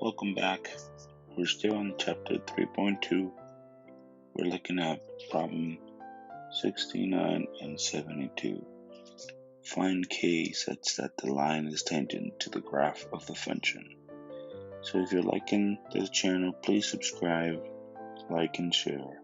Welcome back. We're still on chapter 3.2. We're looking at problem 69 and 72. Find k such that the line is tangent to the graph of the function. So if you're liking this channel, please subscribe, like, and share.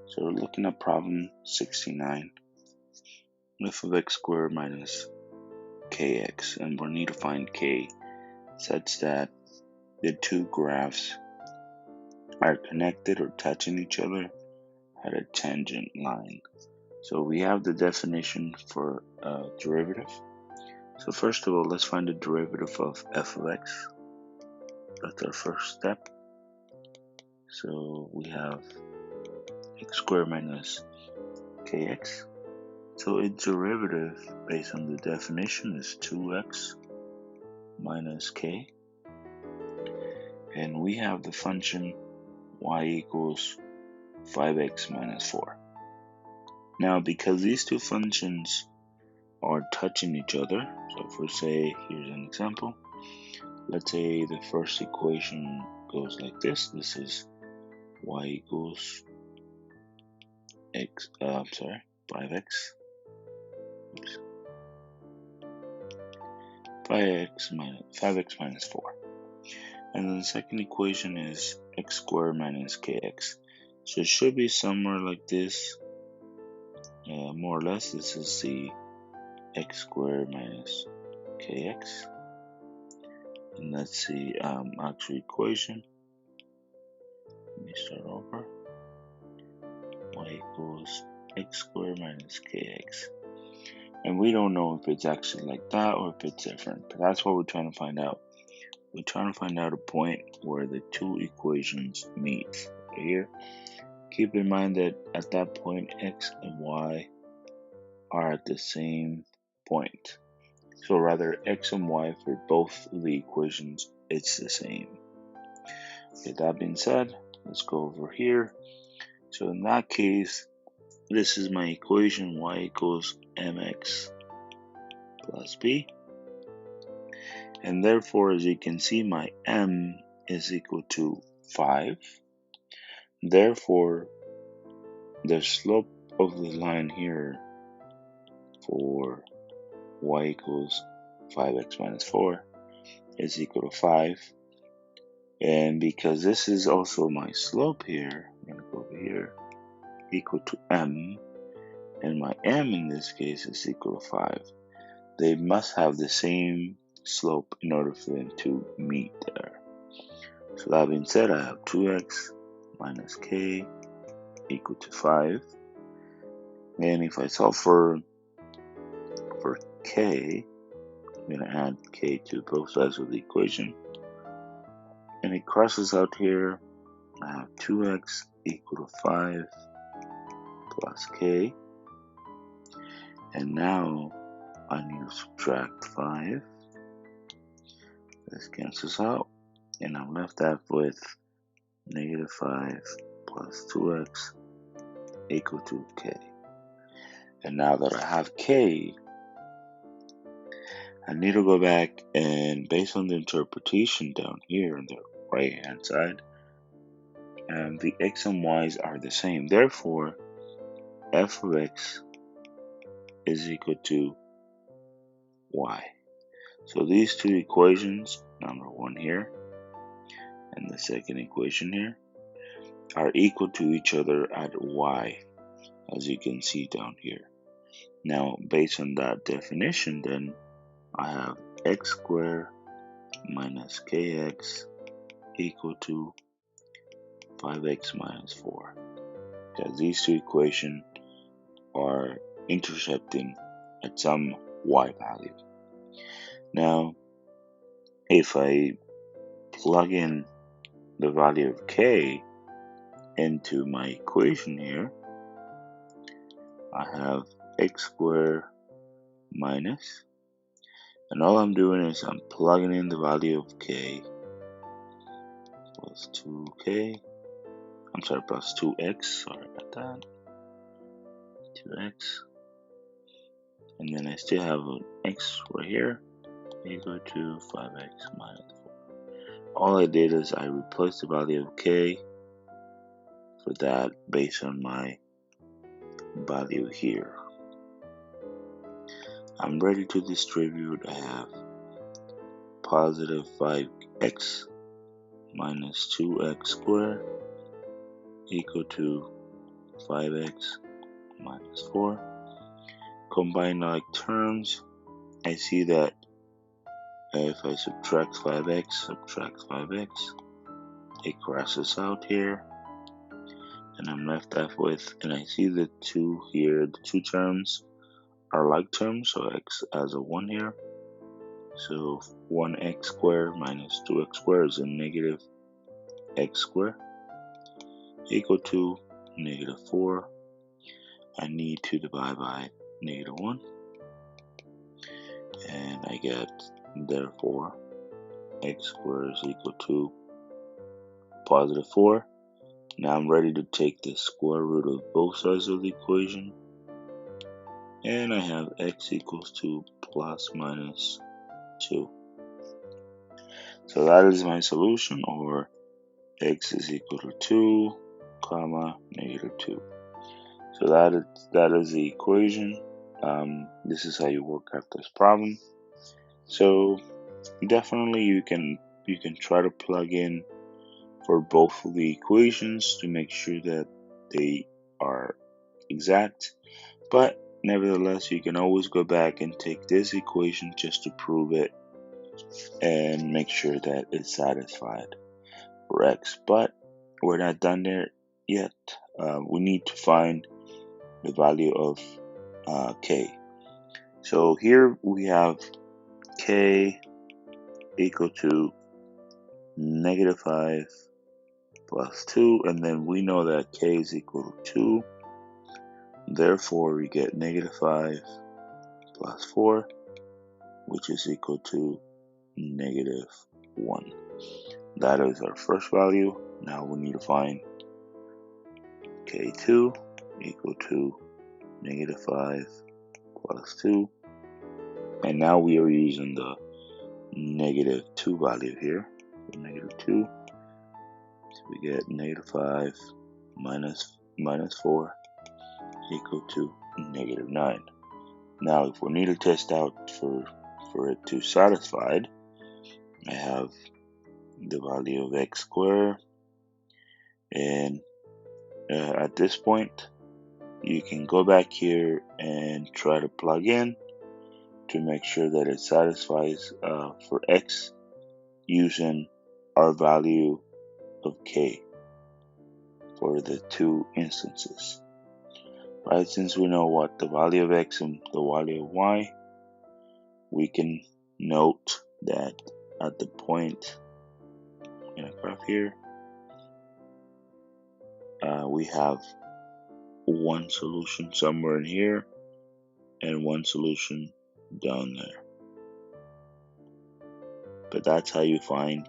So we're looking at problem 69. F of x squared minus kx, and we need to find k such that the two graphs are connected or touching each other at a tangent line. So we have the definition for a derivative. So first of all, let's find the derivative of f of x. That's our first step. So we have x squared minus kx. So its derivative based on the definition is 2x minus k. And we have the function y equals 5x minus 4. Now, because these two functions are touching each other, so if we say, here's an example, let's say the first equation goes like this. This is y equals 5x. 5x minus 4. And then the second equation is x squared minus kx. So it should be somewhere like this. More or less, this is the x squared minus kx. And that's the actual equation. Let me start over. Y equals x squared minus kx. And we don't know if it's actually like that or if it's different. But that's what we're trying to find out. We're trying to find out a point where the two equations meet. Here, keep in mind that at that point, x and y are at the same point. So rather, x and y for both of the equations, it's the same. With that being said, let's go over here. So in that case, this is my equation, y equals mx plus b. And therefore, as you can see, my m is equal to 5. Therefore, the slope of the line here for y equals 5x minus 4 is equal to 5. And because this is also my slope here, I'm going to go over here, equal to m, and my m in this case is equal to 5. They must have the same slope in order for them to meet there. So that being said, I have 2x minus k equal to 5. And if I solve for k, I'm going to add k to both sides of the equation. And it crosses out here. I have 2x equal to 5 plus k. And now I need to subtract 5. This cancels out. And I'm left with negative 5 plus 2x equal to k. And now that I have k, I need to go back and based on the interpretation down here on the right hand side, the x and y's are the same. Therefore, f of x is equal to y. So these two equations, number one here and the second equation here, are equal to each other at y, as you can see down here. Now, based on that definition, then I have x squared minus kx equal to 5x minus 4. Because these two equations are intercepting at some y value. Now, if I plug in the value of k into my equation here, I have x squared minus, and all I'm doing is I'm plugging in the value of k plus 2k, plus 2x, sorry about that, 2x, and then I still have an x right here equal to 5x minus 4. all I did is I replaced the value of k for that based on my value here. I'm ready to distribute. I have positive 5x minus 2x squared equal to 5x minus 4. Combine like terms, I see that if I subtract 5x, it crosses out here, and I'm left with, and I see the 2 here, the 2 terms are like terms, so x has a 1 here. So 1x squared minus 2x squared is a negative x squared equal to negative 4. I need to divide by negative 1, and I get, therefore, x squared is equal to positive 4. Now I'm ready to take the square root of both sides of the equation, and I have x equals to plus minus 2. So that is my solution, or x is equal to 2, comma, negative 2. So that is the equation. This is how you work out this problem. So definitely you can try to plug in for both of the equations to make sure that they are exact, but nevertheless you can always go back and take this equation just to prove it and make sure that it's satisfied for x. But we're not done there yet. We need to find the value of k. So here we have k equal to negative 5 plus 2, and then we know that k is equal to 2. Therefore, we get negative 5 plus 4, which is equal to negative 1. That is our first value. Now we need to find k2 equal to negative 5 plus 2. And now we are using the negative 2 value here. So negative 2. So we get negative 5 minus 4 equal to negative 9. Now if we need to test out for it to satisfied, I have the value of x squared, and at this point you can go back here and try to plug in to make sure that it satisfies for x using our value of k for the two instances. Right, since we know what the value of x and the value of y, we can note that at the point in a graph here, we have one solution somewhere in here and one solution down there. But that's how you find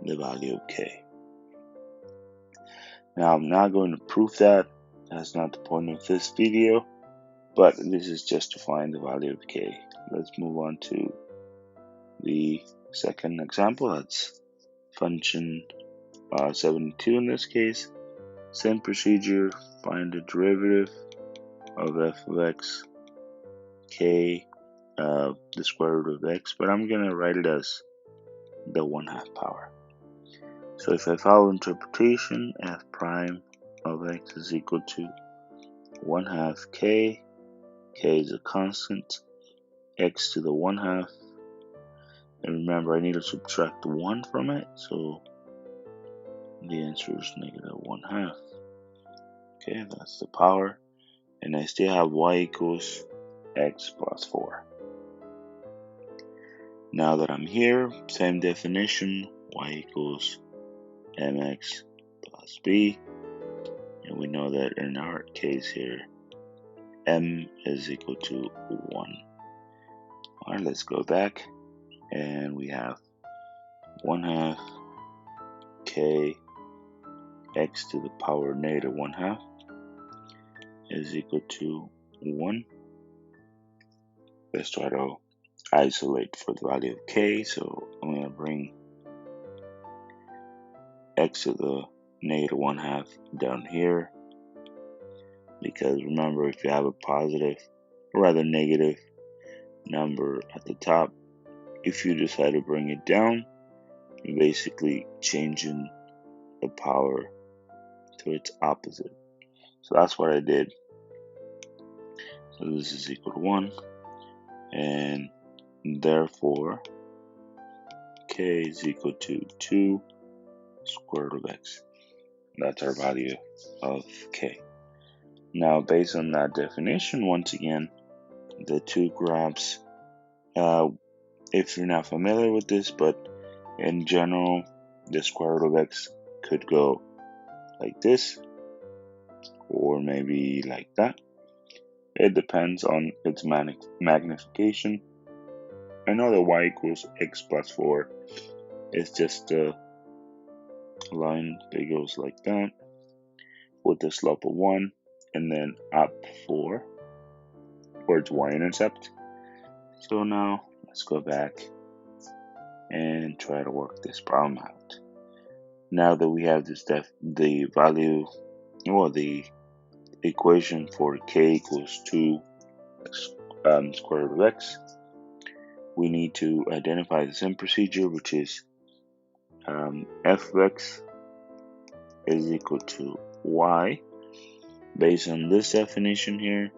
the value of k. Now I'm not going to prove that. That's not the point of this video, but this is just to find the value of k. Let's move on to the second example. That's function 72 in this case. Same procedure, find the derivative of f of x, k, the square root of x, but I'm going to write it as the 1/2 power. So if I follow interpretation, f prime of x is equal to 1/2 k, k is a constant, x to the 1/2, and remember I need to subtract 1 from it, so the answer is negative 1/2. Okay, that's the power, and I still have y equals x plus 4. Now that I'm here, same definition, y equals mx plus b, and we know that in our case here, m is equal to 1. Alright, let's go back, and we have 1/2 k x to the power negative 1/2 is equal to 1. Let's try to isolate for the value of k, so I'm going to bring x to the -1/2 down here, because remember, if you have a positive, or rather negative number at the top, if you decide to bring it down, you're basically changing the power to its opposite. So that's what I did. So this is equal to 1, and therefore k is equal to 2 square root of x. That's our value of k. Now, based on that definition, once again, the two graphs, if you're not familiar with this, but in general, the square root of x could go like this, or maybe like that. It depends on its magnification. I know that y equals x plus 4 is just a line that goes like that, with the slope of 1, and then up 4, or its y-intercept. So now, let's go back and try to work this problem out. Now that we have this the value, or the equation for k equals 2 square root of x, we need to identify the same procedure, which is f of x is equal to y. Based on this definition here,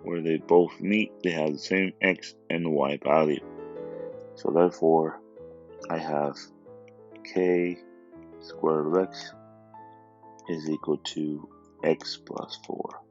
where they both meet, they have the same x and y value. So therefore, I have k square root of x is equal to x plus 4.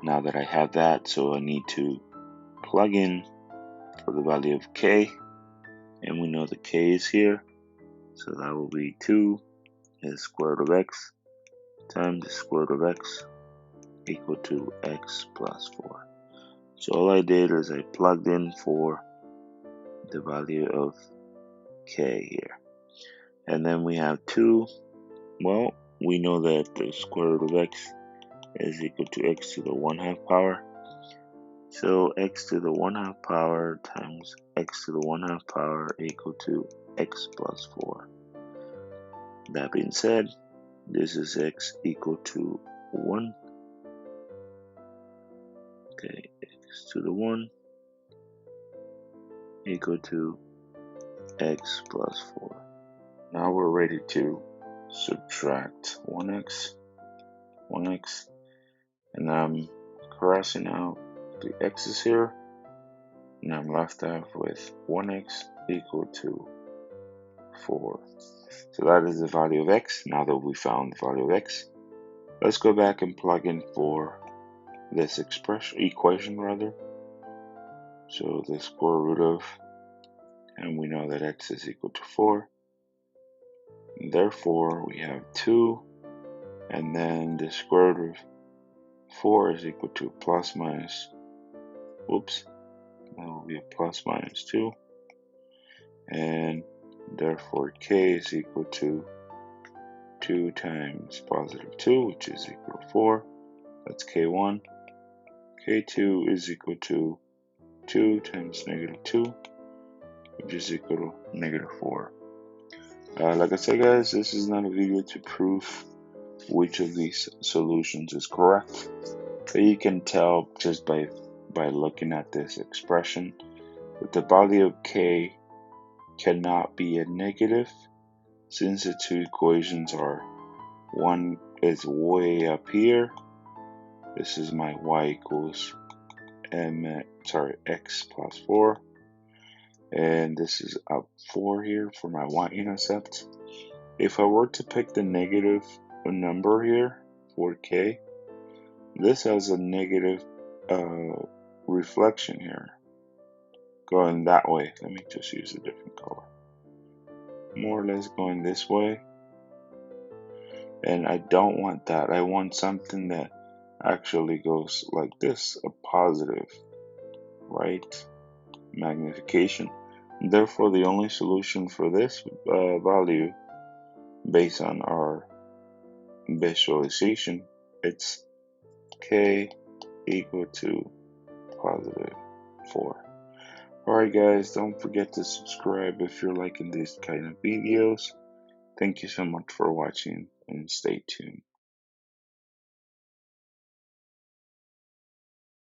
Now that I have that, so I need to plug in for the value of k, and we know the k is here, so that will be 2 is square root of x times the square root of x equal to x plus 4. So all I did is I plugged in for the value of k here. And then we have 2. Well, we know that the square root of x is equal to x to the 1/2 power. So x to the 1/2 power times x to the 1/2 power equal to x plus 4. That being said, this is x equal to 1. Okay, x to the 1 equal to x plus 4. Now we're ready to subtract 1x, and I'm crossing out the x's here, and I'm left off with 1x equal to 4. So that is the value of x. Now that we found the value of x, let's go back and plug in for this equation rather. So the square root of, and we know that x is equal to 4. And therefore, we have 2, and then the square root of 4 is equal to plus minus, that will be a plus minus 2, and therefore k is equal to 2 times positive 2, which is equal to 4. That's k1. k2 is equal to 2 times negative 2, which is equal to negative 4. Like I said, guys, this is not a video to prove which of these solutions is correct, but you can tell just by looking at this expression that the value of k cannot be a negative, since the two equations are, one is way up here, this is my y equals x plus 4, and this is up 4 here for my y-intercept. If I were to pick the negative number here for k, this has a negative reflection here going that way. Let me just use a different color. More or less going this way, and I don't want that. I want something that actually goes like this, a positive, right, magnification. Therefore, the only solution for this value, based on our visualization, it's k equal to positive 4. Alright guys, don't forget to subscribe if you're liking these kind of videos, Thank you so much for watching and stay tuned.